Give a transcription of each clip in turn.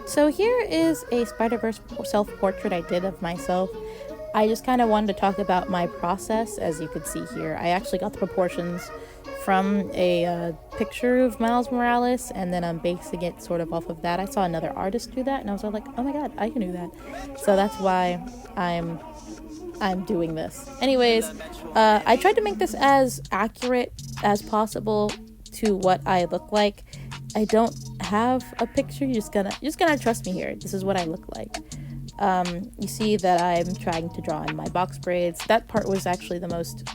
So here is a Spiderverse self-portrait I did of myself. I just kind of wanted to talk about my process. As you can see here, I actually got the proportions from a picture of Miles Morales, and then I'm basing it sort of off of that. I saw another artist do that, and I was like, oh my god, I can do that. So that's why I'm doing this. Anyways, I tried to make this as accurate as possible to what I look like. I don't have a picture. You're just gonna trust me here. This is what I look like. You see that I'm trying to draw in my box braids. That part was actually the most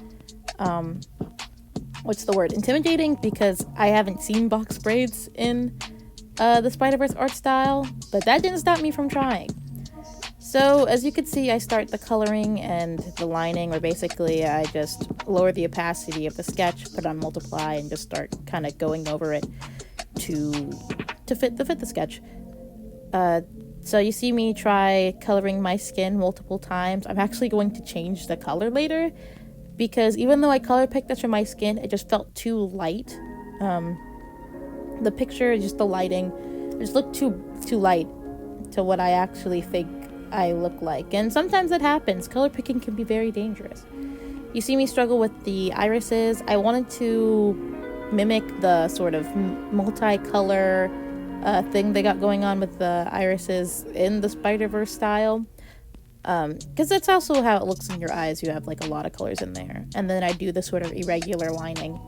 what's the word, intimidating, because I haven't seen box braids in the Spider-Verse art style, but that didn't stop me from trying. So as you can see, I start the coloring and the lining, where basically I just lower the opacity of the sketch, put on multiply, and just start kind of going over it to fit the sketch. So you see me try coloring my skin multiple times. I'm actually going to change the color later, because even though I color picked this from my skin, it just felt too light. The picture, just the lighting, it just looked too light to what I actually think I look like. And sometimes that happens. Color picking can be very dangerous. You see me struggle with the irises. I wanted to mimic the sort of multicolor thing they got going on with the irises in the Spider-Verse style, because that's also how it looks in your eyes. You have like a lot of colors in there, and then I do the sort of irregular lining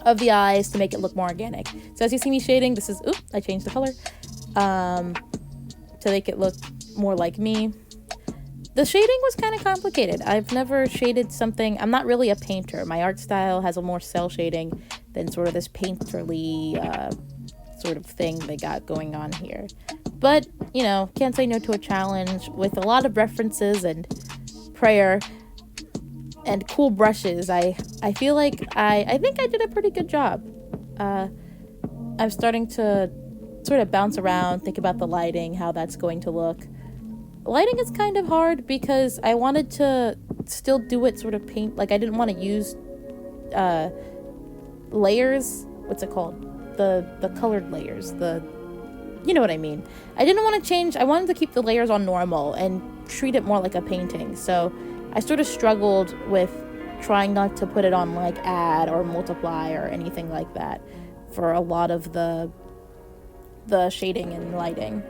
of the eyes to make it look more organic. So as you see me shading, this is I changed the color to make it look more like me. The shading was kind of complicated. I've never shaded something. I'm not really a painter. My art style has a more cell shading than sort of this painterly sort of thing they got going on here. But, you know, can't say no to a challenge with a lot of references and prayer and cool brushes. I feel like I think I did a pretty good job. I'm starting to sort of bounce around, think about the lighting, how that's going to look. Lighting is kind of hard because I wanted to still do it sort of paint, like I didn't want to use layers, what's it called? The colored layers, you know what I mean. I didn't want to change, I wanted to keep the layers on normal and treat it more like a painting. So I sort of struggled with trying not to put it on like add or multiply or anything like that for a lot of the shading and lighting.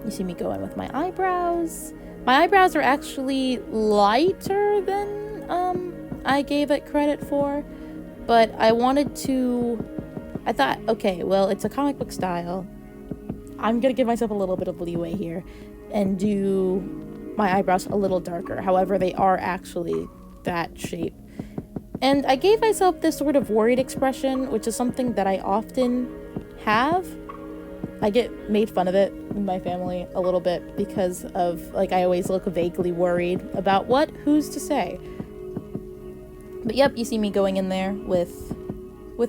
You see me go in with my eyebrows. My eyebrows are actually lighter than I gave it credit for, but I thought, okay, well, it's a comic book style. I'm gonna give myself a little bit of leeway here and do my eyebrows a little darker. However, they are actually that shape. And I gave myself this sort of worried expression, which is something that I often have. I get made fun of it in my family a little bit because of, like, I always look vaguely worried about who's to say. But yep, you see me going in there with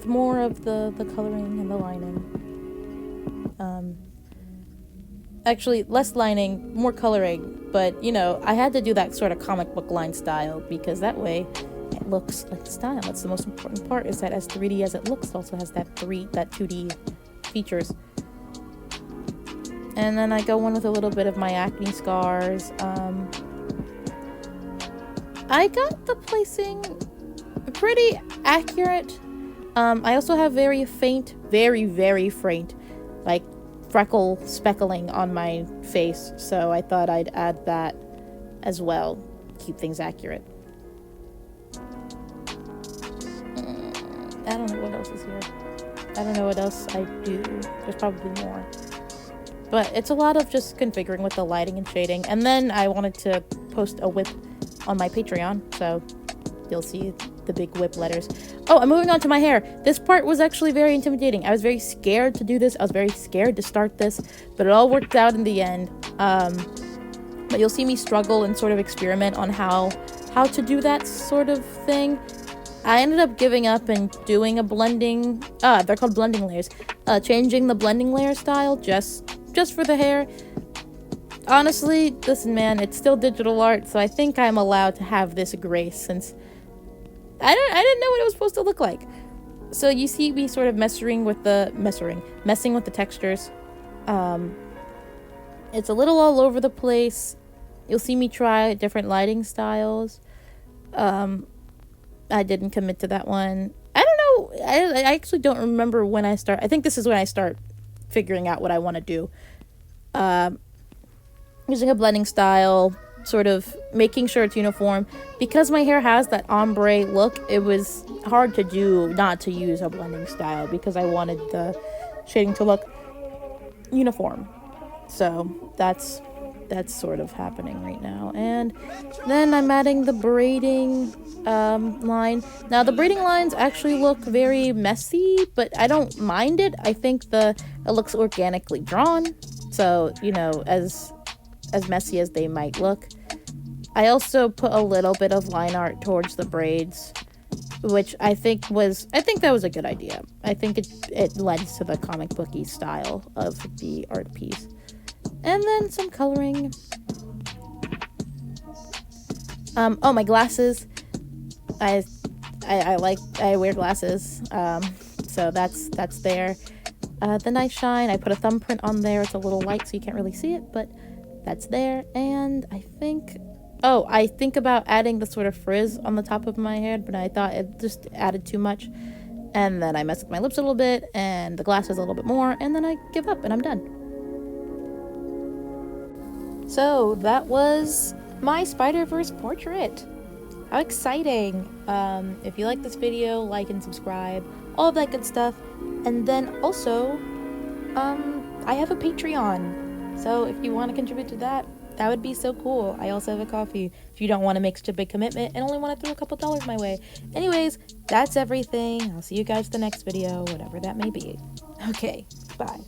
more of the coloring and the lining. Actually, less lining, more coloring, but, you know, I had to do that sort of comic book line style because that way it looks like the style. That's the most important part, is that as 3D as it looks, it also has that 2D features. And then I go in with a little bit of my acne scars. I got the placing pretty accurate. I also have very faint, very faint, like, freckle speckling on my face. So I thought I'd add that as well. Keep things accurate. I don't know what else is here. I don't know what else I do. There's probably more. But it's a lot of just configuring with the lighting and shading. And then I wanted to post a whip on my Patreon, so you'll see the big whip letters. Oh, I'm moving on to my hair. This part was actually very intimidating. I was very scared to do this. I was very scared to start this, but it all worked out in the end. But you'll see me struggle and sort of experiment on how to do that sort of thing. I ended up giving up and doing a blending, they're called blending layers. Changing the blending layer style just for the hair. Honestly, listen, man, it's still digital art, so I think I'm allowed to have this grace, since I didn't know what it was supposed to look like. So you see me sort of messing with the textures. It's a little all over the place. You'll see me try different lighting styles. I didn't commit to that one. I don't know. I actually don't remember when I start. I think this is when I start figuring out what I want to do. Using a blending style, sort of making sure it's uniform. Because my hair has that ombre look, it was hard to do not to use a blending style because I wanted the shading to look uniform. So that's sort of happening right now. And then I'm adding the braiding line. Now the braiding lines actually look very messy, but I don't mind it. I think it looks organically drawn, so you know, as messy as they might look. I also put a little bit of line art towards the braids, which I think that was a good idea. I think it lends to the comic booky style of the art piece. And then some coloring. Oh, my glasses. I wear glasses. So that's there. The nice shine. I put a thumbprint on there. It's a little light, so you can't really see it, but that's there. And I think about adding the sort of frizz on the top of my head, but I thought it just added too much. And then I messed with my lips a little bit, and the glasses a little bit more, and then I give up, and I'm done. So that was my Spider-Verse portrait. How exciting. If you like this video, like and subscribe, all of that good stuff. And then also, I have a Patreon. So if you want to contribute to that would be so cool. I also have a coffee if you don't want to make such a big commitment and only want to throw a couple dollars my way. Anyways, that's everything. I'll see you guys in the next video, whatever that may be. Okay, bye.